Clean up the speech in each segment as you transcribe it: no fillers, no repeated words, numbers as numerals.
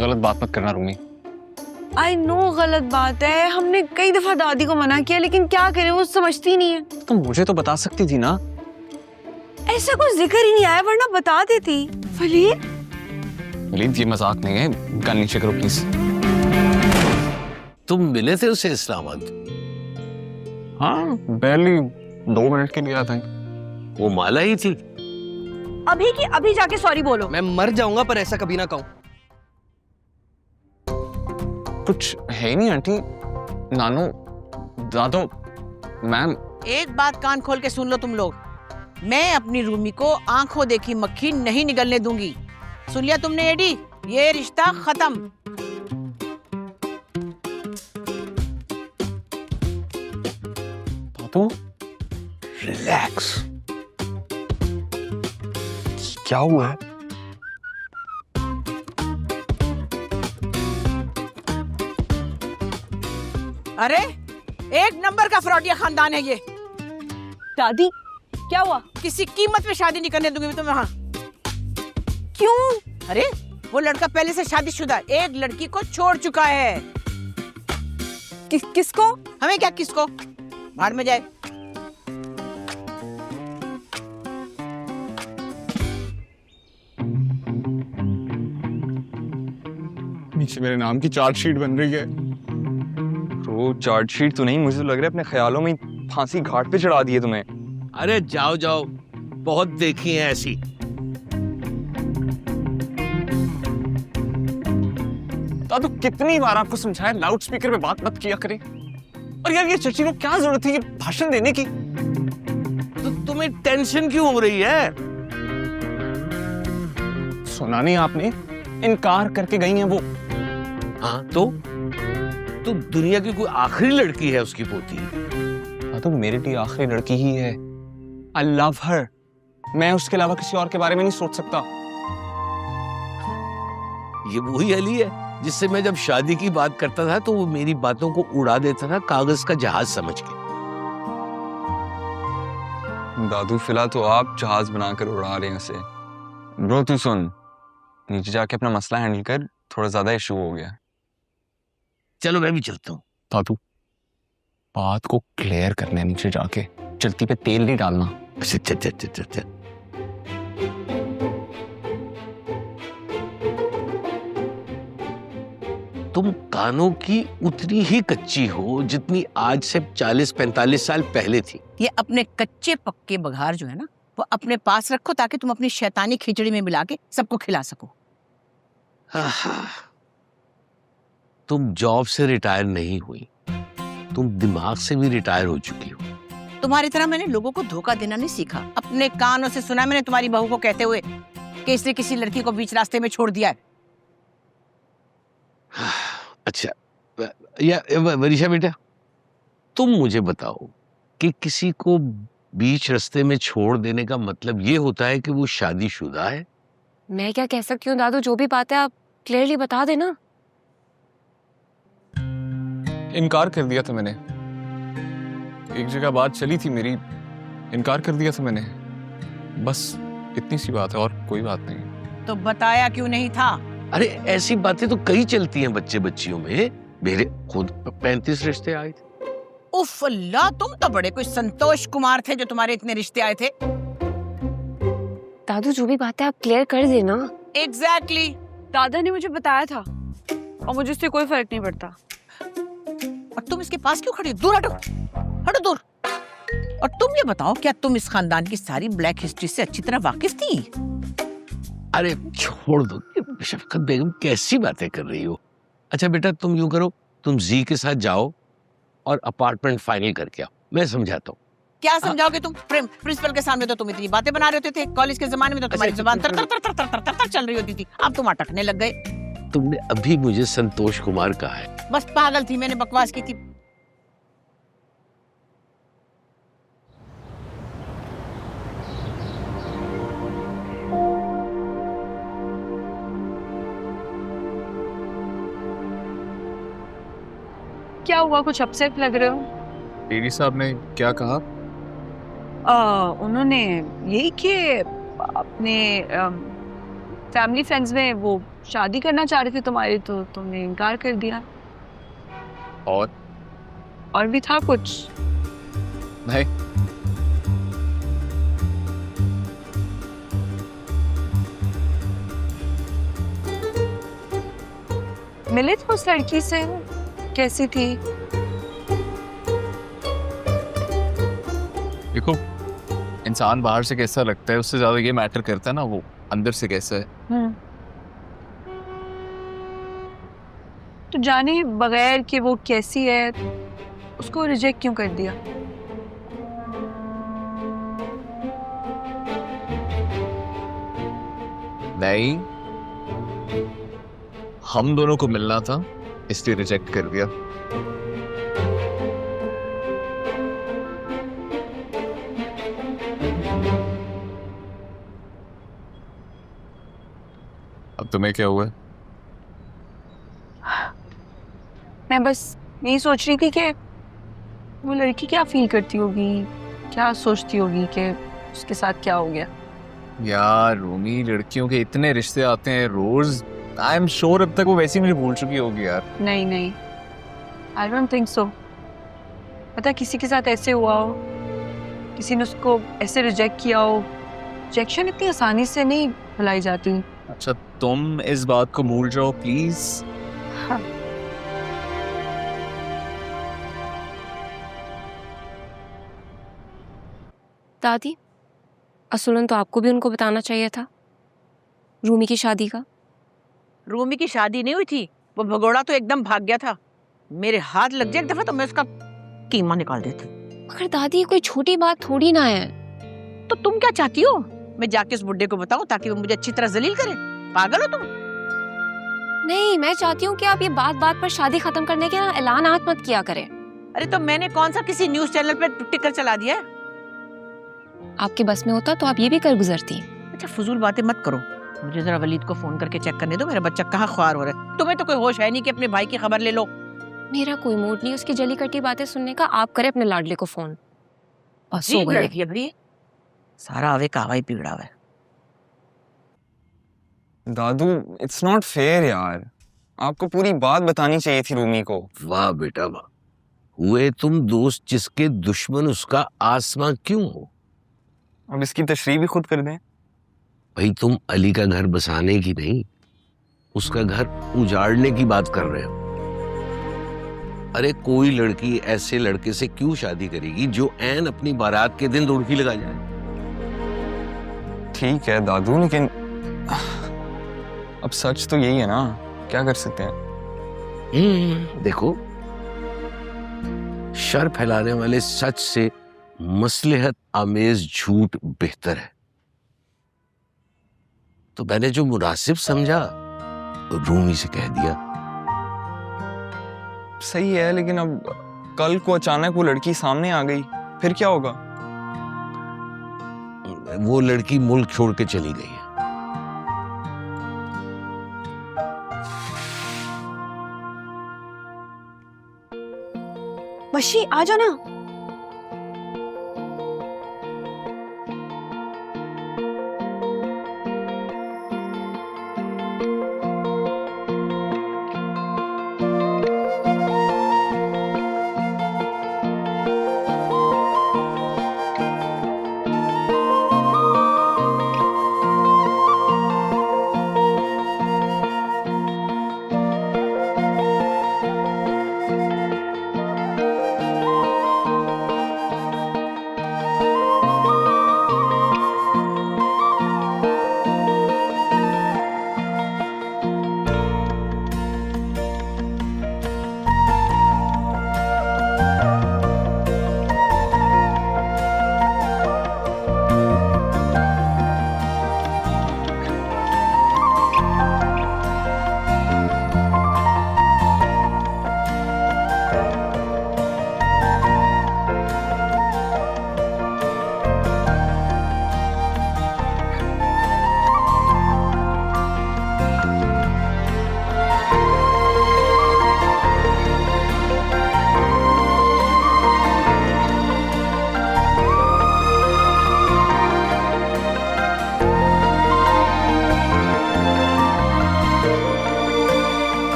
गलत बात मत करना रूमी। आई नो गलत बात है, हमने कई दफा दादी को मना किया, लेकिन क्या करें, वो समझती नहीं है। तो मुझे तो बता सकती थी ना। ऐसा कुछ जिक्र ही नहीं आया, वरना बता देती। फलीर प्लीज ये मजाक नहीं है, गन नीचे करो प्लीज। तुम मिले थे उसे इस्लामाबाद? हाँ, barely 2 मिनट के लिए आता है। वो माला ही थी। अभी की अभी जाके सॉरी बोलो। मैं मर जाऊंगा पर ऐसा कभी ना कहूं। कुछ है नहीं आंटी, नानो, दादो, मैम। एक बात कान खोल के सुन लो तुम लोग, मैं अपनी रूमी को आंखों देखी मक्खी नहीं निगलने दूंगी। सुन लिया तुमने एडी? ये रिश्ता खत्म। दादो रिलैक्स। क्या हुआ है? अरे एक नंबर का फ्रॉडिया खानदान है ये। दादी क्या हुआ? किसी कीमत पे शादी नहीं करने दूंगी मैं तुम्हें। वहाँ क्यों? अरे वो लड़का पहले से शादीशुदा एक लड़की को छोड़ चुका है। किसको? हमें क्या किसको, भाड़ में जाए। नीचे मेरे नाम की चार्जशीट बन रही है। तो चार्जशीट तो नहीं, मुझे तो लग रहा है अपने ख्यालों में फांसी घाट पे चढ़ा दी है तुम्हें। अरे जाओ जाओ, बहुत देखी है ऐसी। दादू कितनी बार आपको समझाया लाउड स्पीकर पे बात मत किया करें। और यार ये चची को क्या जरूरत थी ये भाषण देने की? तो तुम्हें टेंशन क्यों हो रही है? सुना नहीं आपने, इनकार करके गई हैं वो। हाँ तो दुनिया की कोई आखिरी लड़की है उसकी पोती। दादू मेरे लिए आखिरी लड़की ही है। I love her। मैं उसके अलावा किसी और के बारे में नहीं सोच सकता। ये वही अली है जिससे मैं जब शादी की बात करता था तो वो मेरी बातों को उड़ा देता था कागज का जहाज समझ के। दादू फिलहाल तो आप जहाज बनाकर उड़ा रहे हैं उसे। ब्रो तू सुन, नीचे जाके अपना मसला हैंडल कर, थोड़ा ज्यादा इशू हो गया। चलो मैं भी चलता हूँ। दादू बात को क्लियर करने नीचे जाके, चलती पे तेल नहीं डालना। अच्छा चल चल चल चल चल। तुम कानों की उतनी ही कच्ची हो जितनी आज से 40-45 साल पहले थी। ये अपने कच्चे पक्के बघार जो है ना, वो अपने पास रखो ताकि तुम अपनी शैतानी खिचड़ी में मिला के सबको खिला सको। तुम जॉब से रिटायर नहीं हुई, तुम दिमाग से भी रिटायर हो चुकी हो। तुम्हारी तरह मैंने लोगों को धोखा देना नहीं सीखा। अपने कानों से सुना मैंने तुम्हारी बहू को कहते हुए कि इसने किसी लड़की को बीच रास्ते में छोड़ दिया है। अच्छा या वरीशा बेटा, तुम मुझे बताओ कि किसी को बीच रास्ते में छोड़ देने का मतलब ये होता है कि वो शादीशुदा है? मैं क्या कह सकती हूँ दादू, जो भी बात है आप क्लियरली बता देना। इनकार कर दिया था मैंने, एक जगह बात चली थी मेरी, इनकार कर दिया था मैंने। बस इतनी सी बात है और कोई बात नहीं। तो बताया क्यों नहीं था? अरे ऐसी बातें तो कई चलती हैं बच्चे बच्चियों में। मेरे खुद 35 रिश्ते आए थे। उफ अल्लाह, तुम तो बड़े कोई संतोष कुमार थे जो तुम्हारे इतने रिश्ते आए थे। दादू जो भी बात है आप क्लियर कर देना। एग्जैक्टली। दादा ने मुझे बताया था और मुझे उससे कोई फर्क नहीं पड़ता। और तुम इसके पास क्यों खड़ी हो? दूर हटो, हटो दूर। और तुम ये बताओ, क्या तुम इस खानदान की सारी ब्लैक हिस्ट्री से अच्छी तरह वाकिफ थी? अरे छोड़ दो, शफकत बेगम कैसी बातें कर रही हो। अच्छा बेटा तुम यूं करो, तुम जी के साथ जाओ और अपार्टमेंट फाइनल करके आओ, मैं समझाता हूँ। क्या समझाओगे तुम? प्रिंसिपल के सामने तो तुम इतनी बातें बना रहे होते थे, कॉलेज के जमाने में तो तुम्हारी जुबान तर तर तर तर तर तर तर चल रही होती थी, अब तुम अटकने लग गए। तुमने अभी मुझे संतोष कुमार कहा है। बस पागल थी, मैंने बकवास की थी। क्या हुआ, कुछ अपसेट लग रहे हो? डीडी साहब ने क्या कहा? उन्होंने यही कि अपने फैमिली फ्रेंड्स में वो शादी करना चाह रहे थे तुम्हारे, तो तुमने इनकार कर दिया। और भी था कुछ? नहीं। मिले थे उस लड़की से? कैसी थी? देखो, इंसान बाहर से कैसा लगता है उससे ज्यादा ये मैटर करता है ना वो अंदर से कैसा है। तो जाने बगैर कि वो कैसी है उसको रिजेक्ट क्यों कर दिया? नहीं, हम दोनों को मिलना था इसलिए रिजेक्ट कर दिया। अब तुम्हें क्या हुआ? मैं बस यही सोच रही थी कि वो लड़की क्या फील करती होगी, क्या सोचती होगी कि उसके साथ क्या हो गया। यार रूमी, लड़कियों के इतने रिश्ते आते हैं रोज। आई एम श्योर अब तक वो वैसी मुझे भूल चुकी होगी यार। नहीं नहीं, आई डोंट थिंक सो। पता किसी के साथ ऐसे हुआ हो, किसी ने उसको ऐसे रिजेक्ट किया हो। रिजेक्शन इतनी आसानी से नहीं भुलाई जाती। अच्छा, तुम इस बात को भूल जाओ प्लीज। हाँ। दादी, असलन तो आपको भी उनको बताना चाहिए था रूमी की शादी का। रूमी की शादी नहीं हुई थी, वो भगोड़ा तो एकदम भाग गया था। मेरे हाथ लग जाए एक दफा तो मैं उसका कीमा निकाल देती। मगर दादी, कोई छोटी बात थोड़ी ना है। तो तुम क्या चाहती हो, मैं जाके उस बुड्ढे को बताऊं ताकि वो मुझे अच्छी तरह जलील करे? पागल हो तुम? नहीं, मैं चाहती हूँ कि आप ये बात बात पर शादी खत्म करने के ना ऐलानात मत किया करें। अरे तो मैंने कौन सा किसी न्यूज चैनल पे टिकर चला दिया है? आपके बस में होता तो आप ये भी कर गुजरती। अच्छा फजूल बातें मत करो। मुझे जरा वलीद को फोन करके चेक करने दो, मेरा बच्चा कहाँ ख्वार हो रहा है। तुम्हें तो कोई होश है नहीं कि अपने भाई की खबर ले लो। मेरा कोई मूड नहीं उसकी जली कटी बातें सुनने का। आप करें अपने लाडले को फोन। बस हो जी गया। लड़की अभी सारा आवे का हवाई पिघड़ा हुआ है। दादू, इट्स नॉट फेयर यार। आपको पूरी बात बतानी चाहिए थी रूमी को। वाह बेटा वाह, हुए तुम दोस्त जिसके दुश्मन उसका आसमां क्यों हो। अब इसकी तशरीह भी खुद कर दें। भाई तुम अली का घर बसाने की नहीं, उसका घर उजाड़ने की बात कर रहे हो। अरे कोई लड़की ऐसे लड़के से क्यों शादी करेगी जो ऐन अपनी बारात के दिन रुड़की लगा जाए। ठीक है दादू, लेकिन अब सच तो यही है ना, क्या कर सकते हैं। देखो, शर फैलाने वाले सच से मसलहत आमेज झूठ बेहतर है। तो मैंने जो मुनासिब समझा रूमी से कह दिया। सही है, लेकिन अब कल को अचानक वो लड़की सामने आ गई, फिर क्या होगा? वो लड़की मुल्क छोड़ के चली गई है। वशी आ जाओ ना।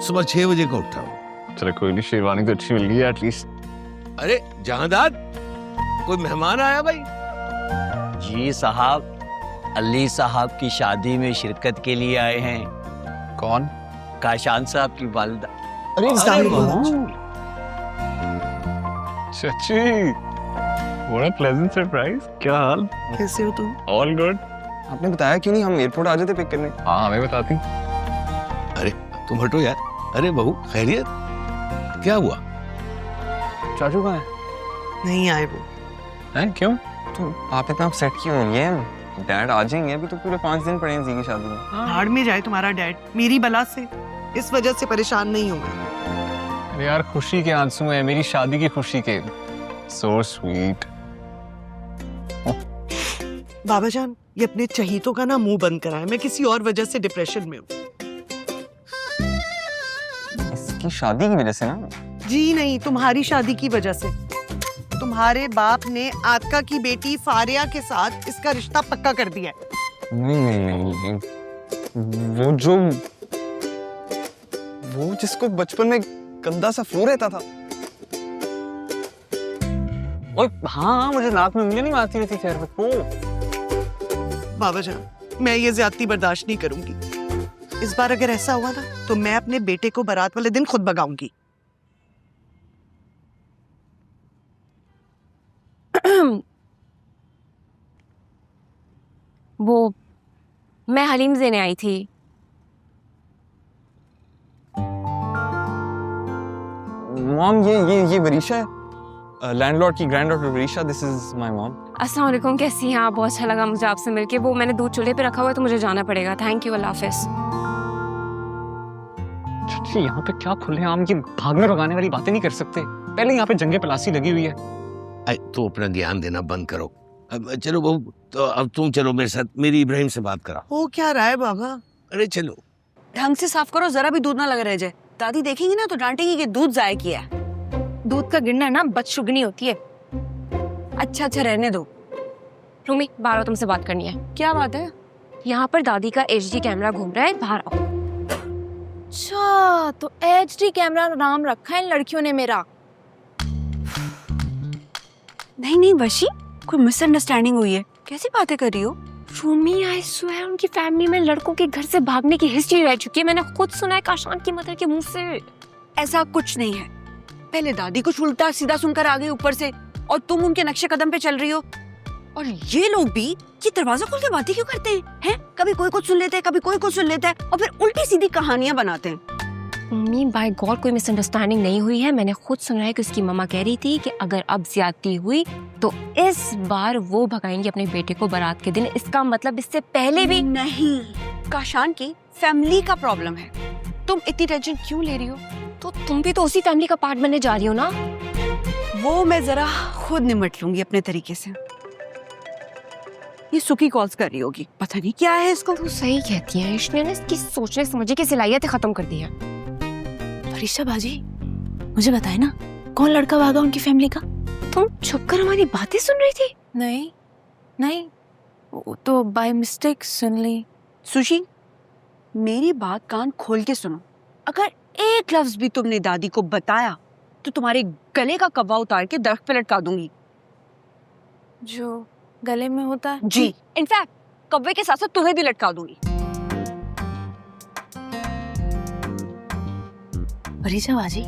सुबह 6 बजे को उठा हूँ। चलो कोई नहीं, शेरवानी तो अच्छी मिल गई एटलीस्ट। अरे जहांदार, कोई मेहमान आया भाई? जी साहब, अली साहब की शादी में शिरकत के लिए आए हैं। कौन? काशान साहब की वालिदा। अरे चाची, what a pleasant surprise। क्या हाल? कैसे हो तुम? All good। आपने बताया क्यों नहीं, हम एयरपोर्ट आ जाते पिक करने। हाँ हमें बताती। अरे तुम हटो यार। अरे बहू, खैरियत? क्या हुआ? चाचू कहाँ है? नहीं आए वो। हैं क्यों? तो आप इतना अपसेट क्यों हो रही हैं? डैड आ जाएंगे, अभी तो पूरे 5 दिन पड़े हैं जी की शादी में। भाड़ में जाए तुम्हारा डैड, मेरी बला से इस वजह से परेशान नहीं होगा। अरे यार खुशी के आंसू हैं, मेरी शादी की खुशी के। So sweet। बाबा जान, ये अपने चहीतों का ना मुंह बंद कराए, मैं किसी और वजह से डिप्रेशन में हूँ। इसकी शादी की वजह से ना? जी नहीं, तुम्हारी शादी की वजह से। तुम्हारे बाप ने आका की बेटी फारिया के साथ इसका रिश्ता पक्का कर दिया है। नहीं, वो जिसको बचपन में गंदा सा फ्लू रहता था। ओए हाँ, मुझे नाक में उंगलियां नहीं मारती रहती चेहरे पे। वो बाबा जान, मैं ये ज्यादती बर्दाश्त नहीं करूंगी। इस बार अगर ऐसा हुआ ना तो मैं अपने बेटे को बारात वाले दिन खुद भगाऊंगी। वो मैं हलीम देने आई थी। मॉम, ये वरीशा है, लैंडलॉर्ड की granddaughter Varisha. This is my mom. अस्सलाम वालेकुम, कैसी हैं आप? बहुत अच्छा लगा मुझे आपसे मिलके। वो मैंने दूध चूल्हे पे रखा हुआ है तो मुझे जाना पड़ेगा। थैंक यू, अल्लाह हाफिज। चाची यहाँ पे क्या खुलेआम की भागने भगाने वाली बातें नहीं कर सकते। पहले यहाँ पे जंगे पलासी लगी हुई है। तो अपना ज्ञान देना बंद करो। अब चलो बहू, तो अब तुम चलो मेरे साथ, मेरी इब्राहिम से बात करा। हो क्या रहा है बाबा? अरे चलो। ढंग से साफ करो, जरा भी दूध ना लगा रह जाए। दादी देखेंगी ना तो डांटेगी कि दूध जाया किया है। दूध का गिरना ना बदशुगनी होती है। अच्छा रहने दो। रूमी, बाहर आओ, तुमसे बात करनी है। क्या बात है? यहाँ पर दादी का HD कैमरा घूम रहा है, बाहर आओ। अच्छा, तो HD कैमरा नाम रखा है इन लड़कियों ने मेरा। नहीं वशी, कोई मिसअंडरस्टैंडिंग हुई है। कैसी बातें कर रही हो? रूमी, आई स्वेयर उनकी फैमिली में लड़कों के घर से भागने की हिस्ट्री रह चुकी है। मैंने खुद सुना है काशान की मदर के मुंह से। ऐसा कुछ नहीं है। पहले दादी कुछ उल्टा सीधा सुनकर आ गई ऊपर से, और तुम उनके नक्शे कदम पे चल रही हो। और ये लोग भी ये दरवाजा खोल के बातें क्यों करते हैं? कभी कोई कुछ सुन लेता है, कभी कोई कुछ सुन लेता है, और फिर उल्टी सीधी कहानियां बनाते हैं। मम्मी, बाय गॉड कोई मिसअंडरस्टैंडिंग नहीं हुई है। मैंने खुद सुना है कि उसकी मम्मा कह रही थी कि अगर अब ज्यादती हुई तो इस बार वो भगाएंगे अपने बेटे को बारात के दिन। इसका मतलब इससे पहले भी नहीं, काशान की फैमिली का प्रॉब्लम है। तुम इतनी टेंशन क्यों ले रही हो? तो तुम भी तो उसी फैमिली का पार्ट बनने जा रही हो ना। वो मैं जरा खुद निमट लूंगी अपने तरीके से। ये सुखी कॉल्स कर रही होगी, पता नहीं क्या है इसको। तो सही कहती है, इसने ना इसकी सोचने समझने की सलाहियत खत्म कर दी है। फरिश्ता बाजी, मुझे बताए ना कौन लड़का भागा उनकी फैमिली का? तुम छुपकर हमारी बातें सुन रही थी? नहीं, वो तो बाय मिस्टेक सुन ली। सुशी, मेरी बात कान खोल के सुनो। अगर एक लफ्ज भी तुमने दादी को बताया तो तुम्हारे गले का कब्बा उतार के दरख्त पे लटका दूंगी। जो गले में होता है? जी, इनफैक्ट कब्बे के साथ साथ तुम्हें भी लटका दूंगी। फरिश्ता बाजी,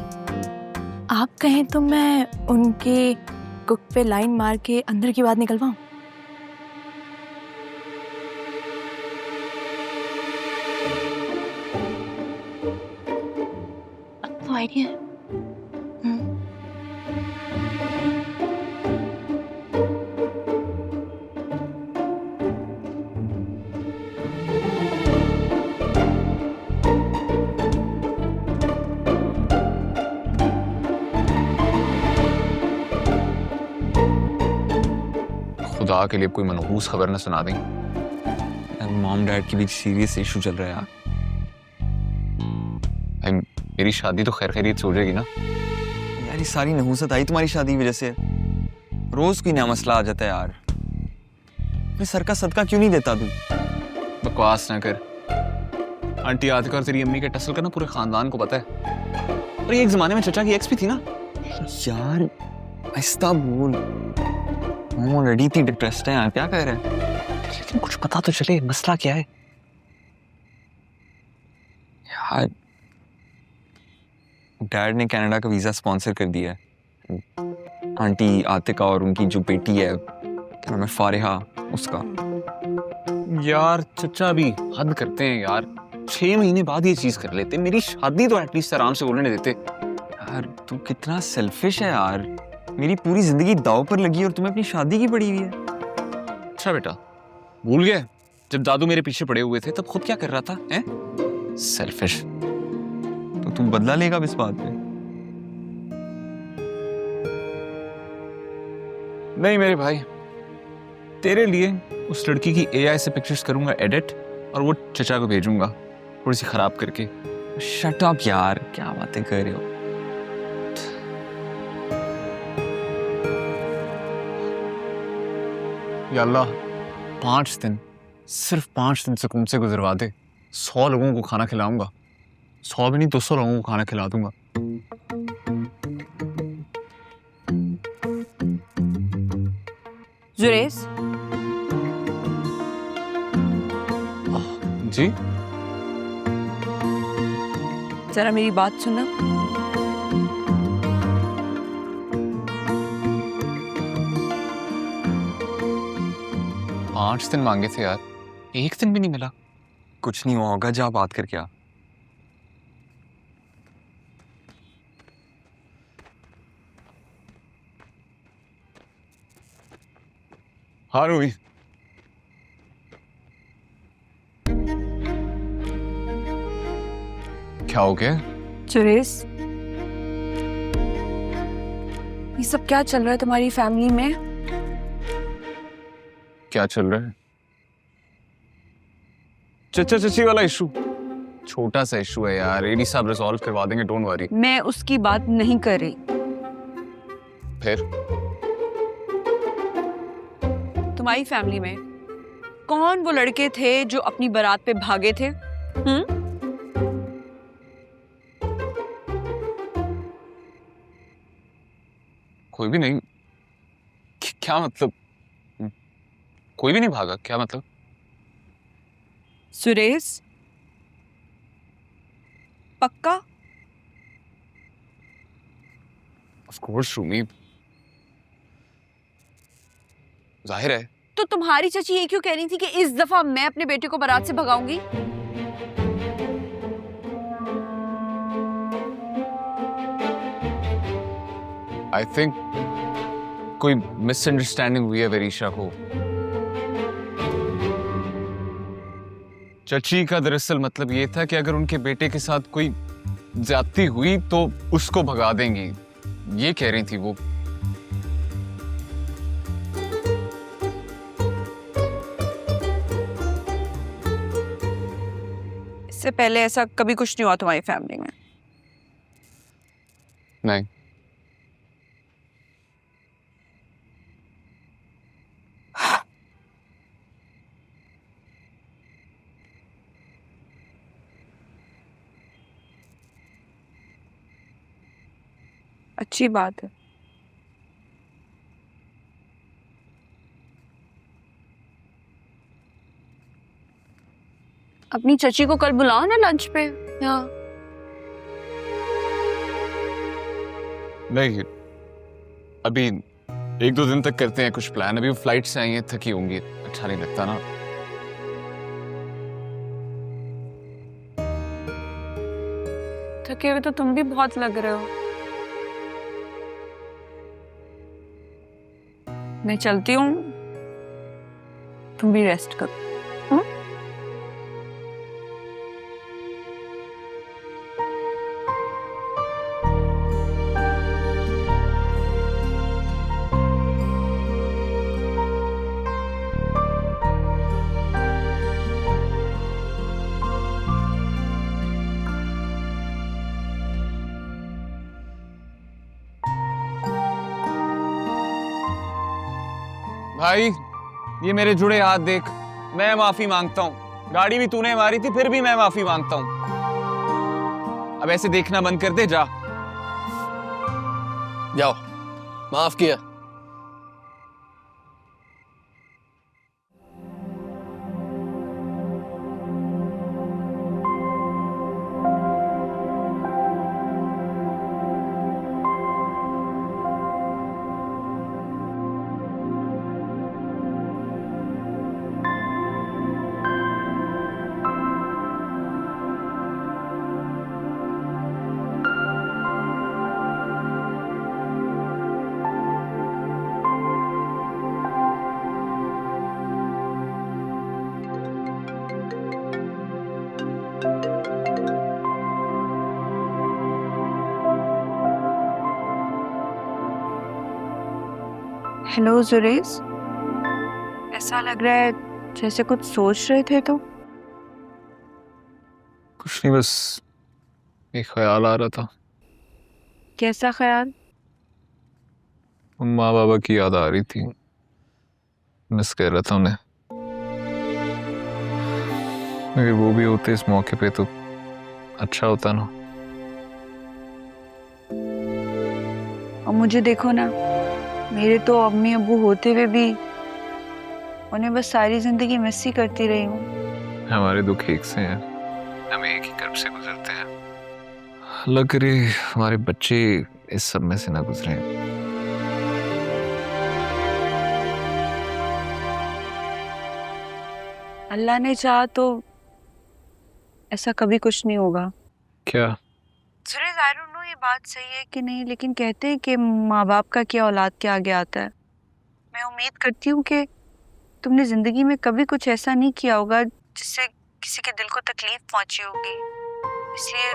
आप कहें तो मैं उनके कुक पे लाइन मार के अंदर की बात निकलवाऊं? तो आइडिया है। खुदा के लिए कोई मनहूस खबर न सुना दें। मॉम डैड के बीच सीरियस इशू चल रहा है यार। भाई मेरी शादी तो खैर खैरियत से हो जाएगी ना। यार ये सारी नहूसत आई तुम्हारी शादी की वजह से। रोज कोई नया मसला आ जाता है यार। मैं सर का सदका क्यों नहीं देता तू? बकवास ना कर। आंटी आतिका और तेरी अम्मी के टसल का ना पूरे खानदान को पता है। और ये एक जमाने में चचा की एक्स भी थी ना। यार आहिस्ता बोल, हम ऑलरेडी इतनी डिप्रेस्ड हैं यार, क्या कह रहे हैं? लेकिन कुछ पता तो चले, मसला क्या है? यार डैड ने कनाडा का वीजा स्पॉन्सर कर दिया है। आंटी आतिका और उनकी जो बेटी है, क्या नाम है, फारिहा, उसका। यार चचा भी हद करते हैं यार, 6 महीने बाद ये चीज कर लेते। मेरी शादी तो एटलीस्ट आराम से होने देते। यार तू कितना सेल्फिश है यार, मेरी पूरी जिंदगी दाव पर लगी और तुम्हें अपनी शादी की पड़ी हुई है। अच्छा बेटा, भूल गए जब दादू मेरे पीछे पड़े हुए थे तब खुद क्या कर रहा था? हैं? सेल्फिश। तो तू बदला लेगा अब इस बात पे? नहीं मेरे भाई, तेरे लिए उस लड़की की AI से पिक्चर्स करूंगा एडिट और वो चचा को भेजूंगा थोड़ी सी खराब करके। शट अप यार, क्या बातें कर रहे हो? या अल्लाह, 5 दिन, सिर्फ 5 दिन सुकून से गुजरवा दे। 100 लोगों को खाना खिलाऊंगा। 100 भी नहीं, 200 लोगों को खाना खिला दूंगा। जुरेस, जी जरा मेरी बात सुनना। पांच दिन मांगे थे यार, 1 दिन भी नहीं मिला। कुछ नहीं हुआ होगा, जा बात करके आ। हाँ रूही, क्या हो गया? जुरेस, ये सब क्या चल रहा है तुम्हारी फैमिली में? क्या चल रहा है? चचा चची वाला इशू, छोटा सा इशू है यार, एडी साहब रिजॉल्व करवा देंगे, डोंट वरी। मैं उसकी बात नहीं कर रही। फिर तुम्हारी फैमिली में कौन वो लड़के थे जो अपनी बारात पे भागे थे? कोई भी नहीं। क्या मतलब? कोई भी नहीं भागा, क्या मतलब? सुरेश, पक्का? ऑफ कोर्स रूमी, जाहिर है। तो तुम्हारी चाची ये क्यों कह रही थी कि इस दफा मैं अपने बेटे को बारात से भगाऊंगी? आई थिंक कोई मिसअंडरस्टैंडिंग हुई है वरीशा को। चची का दरअसल मतलब ये था कि अगर उनके बेटे के साथ कोई ज्यादती हुई तो उसको भगा देंगी, ये कह रही थी वो। इससे पहले ऐसा कभी कुछ नहीं हुआ तुम्हारी फैमिली में? नहीं। अच्छी बात है। अपनी चची को कल बुलाओ ना लंच पे यहाँ। नहीं, अभी 1-2 दिन तक करते हैं कुछ प्लान। अभी वो फ्लाइट से आई हैं, थकी होंगी, अच्छा नहीं लगता ना। थके हुए तो तुम भी बहुत लग रहे हो। मैं चलती हूँ, तुम भी रेस्ट करो। भाई, ये मेरे जुड़े हाथ देख, मैं माफी मांगता हूँ। गाड़ी भी तूने मारी थी, फिर भी मैं माफी मांगता हूं। अब ऐसे देखना बंद कर दे, जा। जाओ, माफ किया। हेलो जुरेज, ऐसा लग रहा है जैसे कुछ सोच रहे थे। तो कुछ नहीं, बस एक ख्याल आ रहा था। कैसा ख्याल? माँ बाबा की याद आ रही थी, मिस कर रहा था उन्हें। अगर वो भी होते इस मौके पे तो अच्छा होता ना। और मुझे देखो ना, मेरे तो अम्मी अब्बू होते हुए भी उन्हें बस सारी जिंदगी मिस ही करती रही हूँ। हमारे दुख एक से हैं, हम एक ही कर्ब से गुजरते हैं। अल्लाह करे हमारे बच्चे इस सब में से ना गुजरे। अल्लाह ने चाहा तो ऐसा कभी कुछ नहीं होगा। क्या? सुरेश, आई डोंट नो ये बात सही है कि नहीं, लेकिन कहते हैं कि माँ बाप का क्या औलाद के आगे आता है। मैं उम्मीद करती हूँ कि तुमने जिंदगी में कभी कुछ ऐसा नहीं किया होगा जिससे किसी के दिल को तकलीफ पहुंची होगी, इसलिए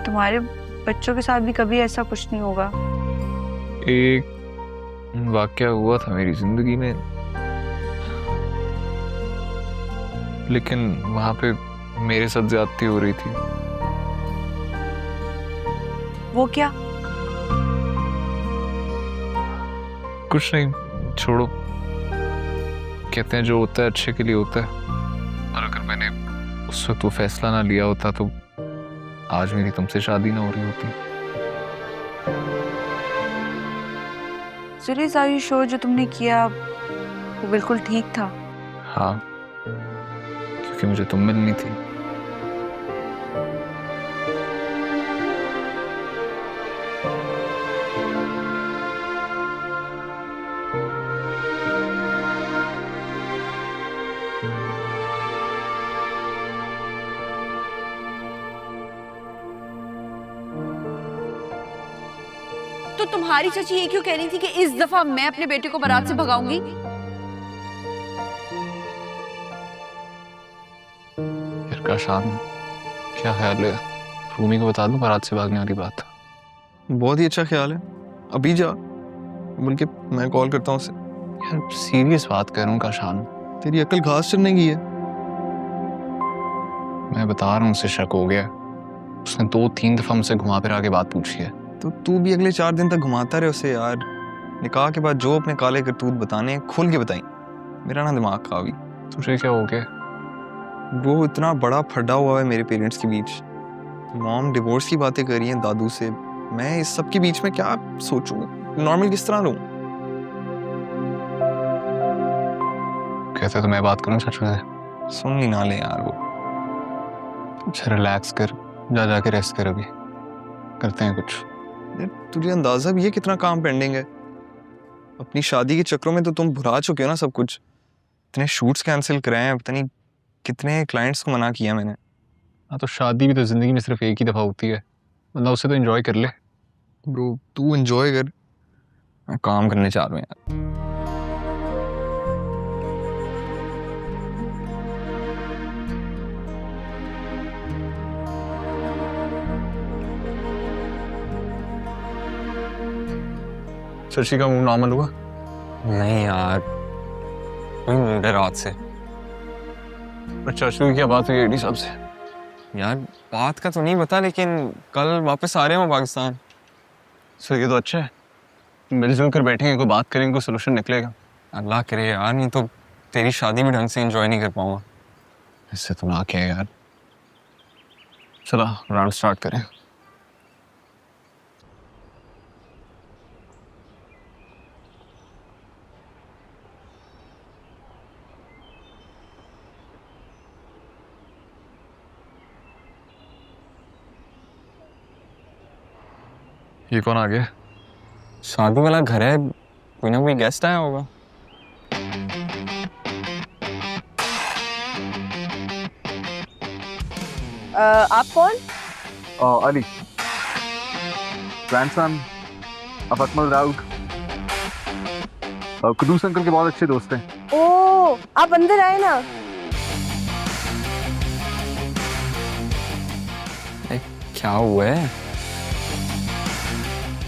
तुम्हारे बच्चों के साथ भी कभी ऐसा कुछ नहीं होगा। एक वाकया हुआ था मेरी जिंदगी में, लेकिन वहां पे मेरे साथ ज्यादती हो रही थी। वो क्या? कुछ नहीं, छोड़ो। कहते हैं जो होता है अच्छे के लिए होता है, और अगर मैंने उस वक्त वो फैसला ना लिया होता तो आज मेरी तुमसे शादी ना हो रही होती। सुरेश, आर यू श्योर जो तुमने किया वो बिल्कुल ठीक था? हाँ, क्योंकि मुझे तुम मिलनी थी। तो तुम्हारी चाची ये क्यों कह रही थी कि इस दफा मैं अपने बेटे को बारात से भगाऊंगी? यार काशान, क्या ख्याल है? रूमी को बता दूं बारात से भागने वाली बात? बहुत ही अच्छा ख्याल है, अभी जा, बल्कि मैं कॉल करता हूँ उसे। यार सीरियस बात कर रहा हूँ काशान। तेरी अक्ल घास चरने की है। मैं बता रहा हूँ, उसे शक हो गया। उसने 2-3 दफा मुझसे घुमा फिरा के बात पूछी है। तो तू भी अगले 4 दिन तक घुमाता रहे उसे यार। निकाह के बाद जो अपने काले करतूत बताने खुल के बताई। मेरा ना दिमाग खावी। तुझे क्या हो गया? वो इतना बड़ा फड्डा हुआ है मेरे पेरेंट्स के बीच। मॉम डिवोर्स की बातें कर रही हैं दादू से। मैं इस सब के बीच में क्या सोचूं? नॉर्मल किस तरह रहूं? कहते तो मैं बात करूं चाचू से। सुन ही ना ले यार वो। अच्छा रिलैक्स कर, जा जाके रेस्ट कर, अभी करते हैं कुछ। यार तुझे अंदाजा भी है कितना काम पेंडिंग है? अपनी शादी के चक्रों में तो तुम भुला चुके हो ना सब कुछ। इतने शूट्स कैंसिल कराए हैं, पता नहीं कितने क्लाइंट्स को मना किया मैंने। हाँ तो शादी भी तो जिंदगी में सिर्फ एक ही दफा होती है, मतलब उसे तो एंजॉय कर ले। ब्रो तू एंजॉय कर, मैं काम करने चाह रहा हूँ यार। शशि का मुंह नॉर्मल हुआ? नहीं यार, कोई मूड है रात से। चाचू की क्या बात हुई एडी साहब से? यार बात का तो नहीं पता, लेकिन कल वापस आ रहे हैं पाकिस्तान। सर ये तो अच्छा है, मिलजुल कर बैठेंगे, कोई बात करेंगे, कोई सोल्यूशन निकलेगा। अल्लाह करे यार, नहीं तो तेरी शादी में ढंग से एंजॉय नहीं कर पाऊंगा। इससे तो ना क्या है यार। चलो राउंड स्टार्ट करें। ये कौन आ गया? शादी वाला घर है, कोई ना कोई गेस्ट आया होगा। आप कौन? Ali, grandson of Akmal Raut, Kuddus uncle के बहुत अच्छे दोस्त हैं। ओ, आप अंदर आए ना। क्या हुआ है?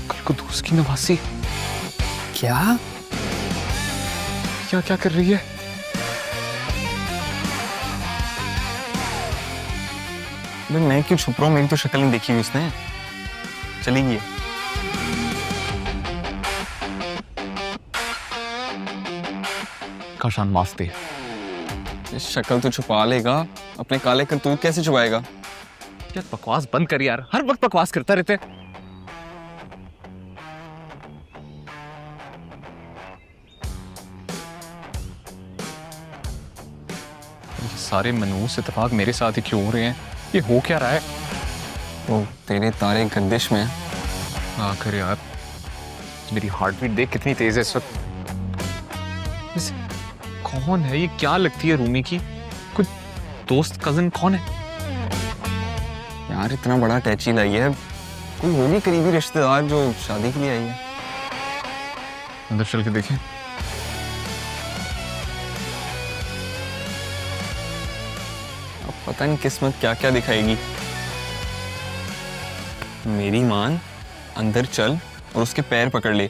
कल को दोस्त की नवासी। क्या? क्या क्या कर रही है? मैं क्यों छुप रहा हूँ? मेरी तो शक्ल नहीं देखी हुई उसने। चली गई। काशान मास्ते। शक्ल तो छुपा लेगा, अपने काले करतूत कैसे छुपाएगा? यार बकवास बंद कर यार, हर वक्त बकवास करता रहते। ये सारे मनहूस इत्तेफाक मेरे साथ ही क्यों हो रहे हैं? ये हो क्या रहा है? तो तेरे तारे गर्दिश में। आखिर यार, मेरी हार्ट बीट देख कितनी तेज है इस वक्त। कौन है ये? क्या लगती है रूमी की? कुछ दोस्त कजन कौन है? यार इतना बड़ा टैची लाई है, कोई होगी करीबी रिश्तेदार जो शादी के लिए आई है। अंदर चल के देखें। अब पता नहीं किस्मत क्या क्या दिखाएगी। मेरी मान, अंदर चल और उसके पैर पकड़ ले।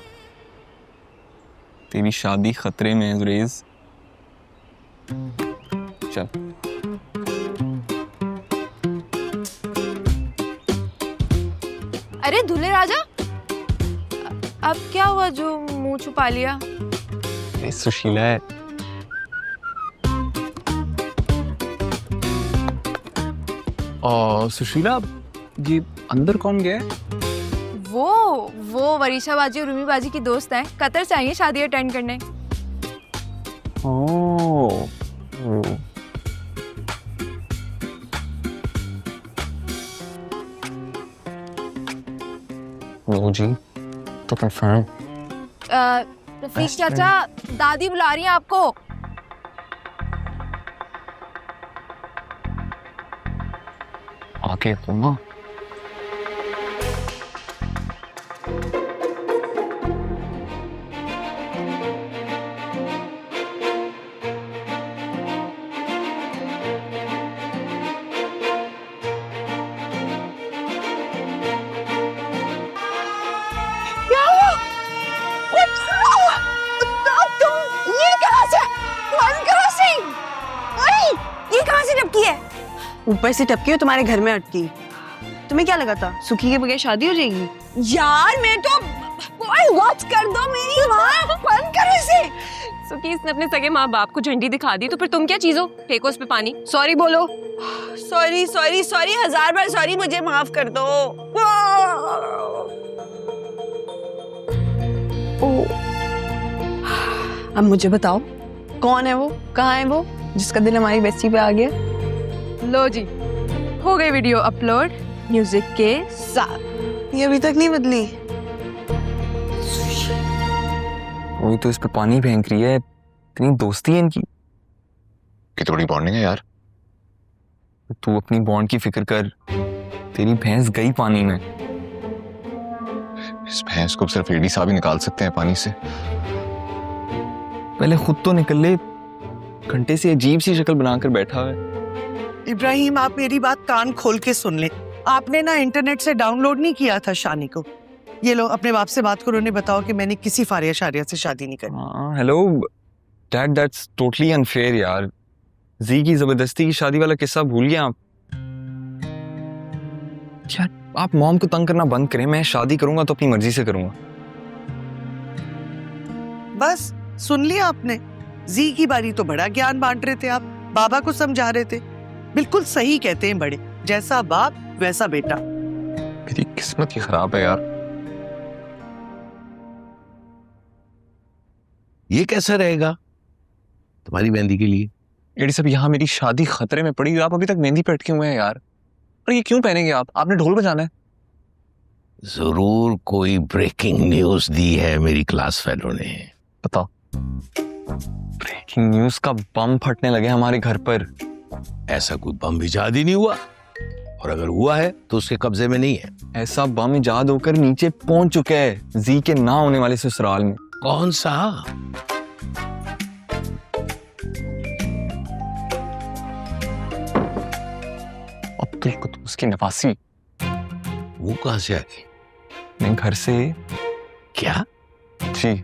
तेरी शादी खतरे में है गुरेज। चल। अरे दूल्हे राजा, अब क्या हुआ जो मुंह छुपा लिया? ये सुशीला है। सुशीला, ये अंदर कौन गया है? वो वरीशा बाजी और रूमी बाजी की दोस्त हैं, कतर से आई हैं शादी अटेंड करने। ओह, लो जी, तो कंफर्म। रफीक चाचा, दादी बुला रही हैं आपको। आके तुम ऊपर से टपकी हो, तुम्हारे घर में अटकी। तुम्हें क्या लगा था सुखी के बगैर शादी हो जाएगी? यार मैं तो वॉच कर दो मेरी माँ, बंद करो इसे। सुखी, इसने अपने सगे माँ बाप को झंडी दिखा दी, तो फिर तुम क्या चीज हो? फेंको उस पे पानी। सॉरी बोलो। सॉरी सॉरी सॉरी, 1000 बार सॉरी, मुझे माफ कर दो। अब मुझे बताओ, कौन है वो, कहाँ है वो, जिसका दिल हमारी बेस्टी पे आ गया? लो जी, हो गई वीडियो अपलोड म्यूजिक के साथ। ये अभी तक नहीं बदली। वही तो इस पे पानी फेंक रही है। इतनी दोस्ती है इनकी। कितनी बड़ी बॉन्डिंग है यार। तू अपनी बॉन्ड की फिक्र कर, तेरी भैंस गई पानी में। इस भैंस को सिर्फ एडी साहब ही निकाल सकते हैं पानी से। पहले खुद तो निकल ले, घंटे से अजीब सी शक्ल बनाकर बैठा है। इब्राहिम, आप मेरी बात कान खोल के सुन ले। आपने ना इंटरनेट से डाउनलोड नहीं किया था शानी को। ये लो, अपने बाप से बात करो, उन्हें बताओ कि मैंने किसी फारिया शारिया से शादी नहीं करनी। Hello dad, that's totally unfair यार। जी की जबरदस्ती की शादी वाला किस्सा भूल गए आप? यार आप मॉम को तंग करना बंद करें। मैं शादी करूंगा तो अपनी मर्जी से करूंगा। बस सुन लिया आपने? जी की बारी तो बड़ा ज्ञान बांट रहे थे आप, बाबा को समझा रहे थे। बिल्कुल सही कहते हैं बड़े, जैसा बाप वैसा बेटा। मेरी किस्मत ही खराब है यार। ये कैसा रहेगा तुम्हारी मेहंदी के लिए? एडी साहब, यहाँ मेरी शादी खतरे में पड़ी हुई, आप अभी तक मेहंदी पे अटके हुए हैं यार। और ये क्यों पहनेंगे आप? आपने ढोल बजाना है। जरूर कोई ब्रेकिंग न्यूज दी है मेरी क्लास फेलो ने। बताओ। ब्रेकिंग न्यूज का बम फटने लगे हमारे घर पर। ऐसा कोई बम इजाद ही नहीं हुआ, और अगर हुआ है तो उसके कब्जे में नहीं है। ऐसा बम इजाद होकर नीचे पहुंच चुका है जी के ना होने वाले ससुराल में। कौन सा? अब्दुल कुद्दूस की नवासी। वो कहां से आ गई? मैं घर से। क्या? जी।